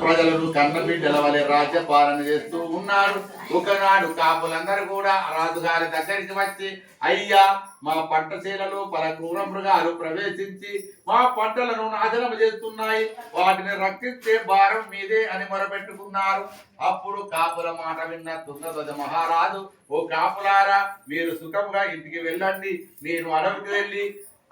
ప్రజలను కన్నబిడ్డల వలె రాజ్య పాలన చేస్తూ ఉన్నాడు. ఒకనాడు కాపులందరూ కూడా రాజుగారి దగ్గరికి వచ్చి, అయ్యా, మా పంట చేలలో పల క్రూర మృగాలు ప్రవేశించి మా పంటలను నాశనం చేస్తున్నాయి, వాటిని రక్షించే భారం మీదే అని మొరపెట్టుకున్నారు. అప్పుడు కాపుల మాట విన్న తుంగధ్వజ మహారాజు, ఓ కాపులారా, మీరు సుఖంగా ఇంటికి వెళ్ళండి, నేను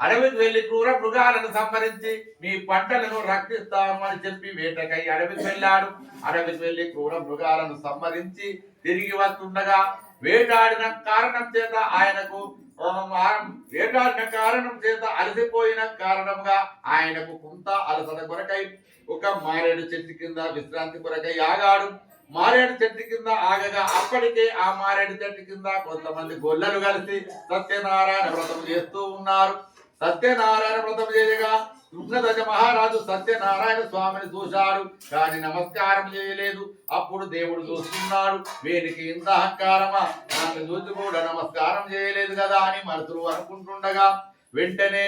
అడవికి వెళ్ళి క్రూర మృగాలను సంహరించి మీ పంటలను రక్షిస్తాను అని చెప్పి వేటకై అడవికి వెళ్ళాడు. అడవికి వెళ్ళి క్రూర మృగాలను సంహరించి తిరిగి వస్తుండగా వేటాడిన కారణం చేత అలసిపోయిన కారణంగా ఆయనకు కొంత అలసట కొరకై ఒక మారేడు చెట్టు కింద విశ్రాంతి కొరకై ఆగాడు. మారేడు చెట్టు కింద ఆగగా అప్పటికే ఆ మారేడు చెట్టు కింద కొంతమంది గొల్లలు కలిసి సత్యనారాయణ వ్రతం చేస్తూ ఉన్నారు. సత్యనారాయణ వ్రతం చేయగా తుంగధ్వజ మహారాజు సత్యనారాయణ స్వామిని చూశాడు, కానీ నమస్కారం చేయలేదు. అప్పుడు దేవుడు చూస్తున్నాడు, వీరికి ఇంత అహంకారమా, నన్ను చూసి కూడా నమస్కారం చేయలేదు కదా అని మనసులు అనుకుంటుండగా వెంటనే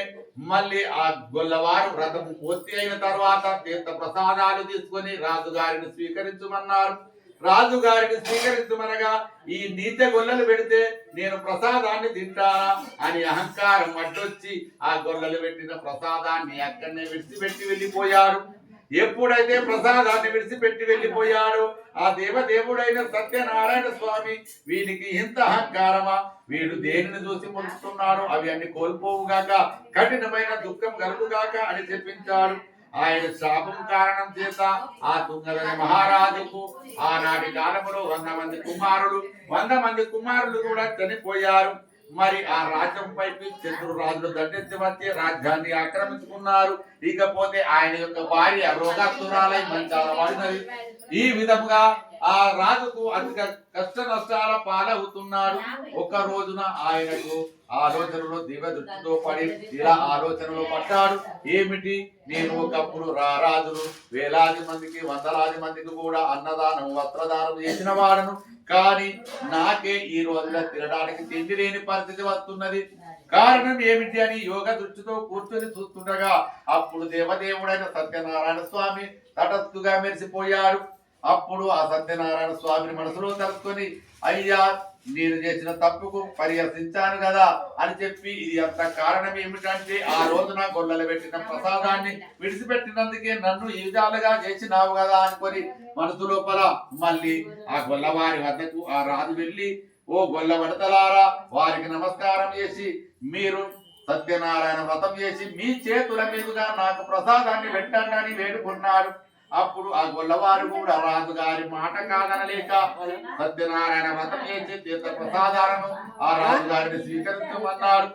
మళ్ళీ ఆ గొల్లవారు వ్రతం పూర్తి అయిన తర్వాత తీర్థ ప్రసాదాలు తీసుకొని రాజుగారిని స్వీకరించమన్నారు. రాజుగారిని స్వీకరించమనగా, ఈ నీచ గొల్లలు పెడితే నేను ప్రసాదాన్ని తింటానా అని అహంకారం అడ్డొచ్చి ఆ గొల్లలు పెట్టిన ప్రసాదాన్ని అక్కడనే విడిచిపెట్టి వెళ్ళిపోయాడు. ఎప్పుడైతే ప్రసాదాన్ని విడిచిపెట్టి వెళ్ళిపోయాడో ఆ దేవదేవుడైన సత్యనారాయణ స్వామి, వీనికి ఇంత అహంకారమా, వీడు దేనిని చూసి మొలుస్తున్నాడు, అవి అన్ని కోల్పోవుగాక, కఠినమైన దుఃఖం కలుగుగాక అని చెప్పించాడు. ఆయన శాపం కారణం చేత ఆ తుంగధ్వజ మహారాజుకు ఆనాటి కాలంలో 100 మంది కుమారులు కూడా చనిపోయారు. మరి ఆ రాజ్యం పైకి శత్రు రాజులు దండెత్తి వచ్చి రాజ్యాన్ని ఆక్రమించుకున్నారు. ఇకపోతే ఆయన యొక్క భార్య రోగాతురాలై మంచాల పడినది. ఈ విధంగా ఆ రాజుకు అధిక కష్ట నష్టాల పాలవుతున్నాడు. ఒక రోజున ఆయనకు ఆలోచనలో దివ్యదృష్టితో పడి ఇలా ఆలోచనలో పడ్డాడు, ఏమిటి, నేను ఒకప్పుడు రాజులు వేలాది మందికి వందలాది మందికి కూడా అన్నదానం వస్త్రదానం చేసిన వాడను, కానీ నాకే ఈ రోజున తినడానికి తిండి లేని పరిస్థితి వస్తున్నది, కారణం ఏమిటి అని యోగ దృష్టితో కూర్చొని చూస్తుండగా అప్పుడు దేవదేవుడైన సత్యనారాయణ స్వామి తటస్థుగా మెరిసిపోయాడు. అప్పుడు ఆ సత్యనారాయణ స్వామిని మనసులో తలుచుకొని, అయ్యా, నేను చేసిన తప్పుకు పరిహసించాను కదా అని చెప్పి, ఇది అంత కారణం ఏమిటంటే ఆ రోజున గొల్లలు పెట్టిన ప్రసాదాన్ని విడిచిపెట్టినందుకే నన్ను ఈ విధాలుగా చేసినావు కదా అనుకొని మనసు లోపల మళ్ళీ ఆ గొల్లవారి వద్దకు ఆ రాజు వెళ్ళి, ఓ గొల్ల వడతలారా, వారికి నమస్కారం చేసి మీరు సత్యనారాయణ వ్రతం చేసి మీ చేతుల మీదుగా నాకు ప్రసాదాన్ని పెట్టండి అని వేడుకున్నాడు. అప్పుడు ఆ గొల్లవారు కూడా రాజుగారి మాట కాదనలేక సత్యనారాయణ వ్రతం చేసి తీర్థ ప్రసాదాలను ఆ రాజుగారిని స్వీకరించమన్నారు.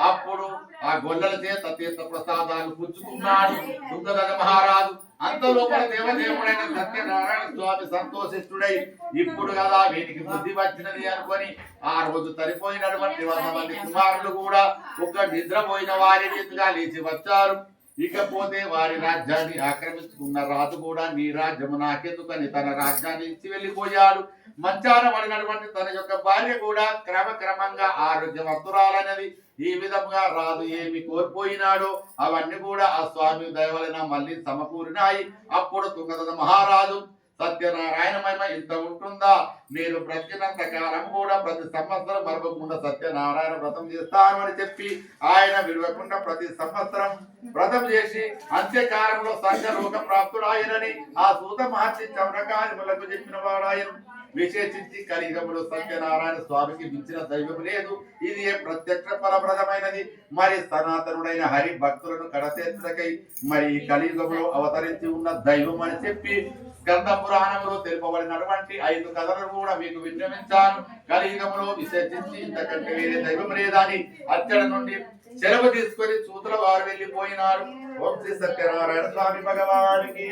అప్పుడు ఆ గొల్లల చేత తీర్థ ప్రసాదాలు పుచ్చుకున్నాడు తుంగధ్వజ మహారాజు. అంత లోపల దేవదేవుడైన సత్యనారాయణ స్వామి సంతోషిస్తుడై, ఇప్పుడు కదా వీనికి బుద్ధి వచ్చినది అనుకొని ఆ రోజు తరిపోయినటువంటి 100 మంది కుమారులు కూడా ఒక నిద్రపోయిన వారి రీతిగా లేచి వచ్చారు. ఇకపోతే వారి రాజ్యాన్ని ఆక్రమించుకున్న రాజు కూడా నీ రాజ్యము నాకెందుకని తన రాజ్యాన్ని ఇచ్చి వెళ్ళిపోయాడు. మంచాన పడినటువంటి తన యొక్క భార్య కూడా క్రమక్రమంగా ఆరోగ్యవంతురాలనేది. ఈ విధంగా రాజు ఏమి కోల్పోయినాడో అవన్నీ కూడా ఆ స్వామి దయ వలన మళ్ళీ సమకూరినాయి. అప్పుడు తుంగధ్వజ మహారాజు, సత్యనారాయణ మహిమ ఇంత ఉంటుందా, నేను బ్రతికినంత కాలం కూడా ప్రతి సంవత్సరం మరవకుండా సత్యనారాయణ వ్రతం చేస్తాను అని చెప్పి ఆయన విడవకుండా ప్రతి సంవత్సరం వ్రతం చేసి అంత్యకాలంలో సంఘలోక ప్రాప్తుడాయనని ఆ సూత మహర్షి చౌనకాదిములకు చెప్పిన వాడాయను. విశేషించి కలియుగములో సత్యనారాయణ స్వామికి మించిన దైవం లేదు, ఇది ప్రత్యక్ష ఫలప్రదమైనది. మరి సనాతనుడైన హరి భక్తులను కడతేర్చుటకై మరి కలియుగంలో అవతరించి ఉన్న దైవం అని చెప్పి స్కంద పురాణంలో తెలుపబడినటువంటి 5 కథలను కూడా మీకు విన్నవించాను. కలియుగంలో విశేషించి ఇంతకంటే వేరే దైవం లేదని అచ్చడి నుండి సెలవు తీసుకొని సూతుల వారు వెళ్ళిపోయినారు. ఓం శ్రీ సత్యనారాయణ స్వామి భగవానికి.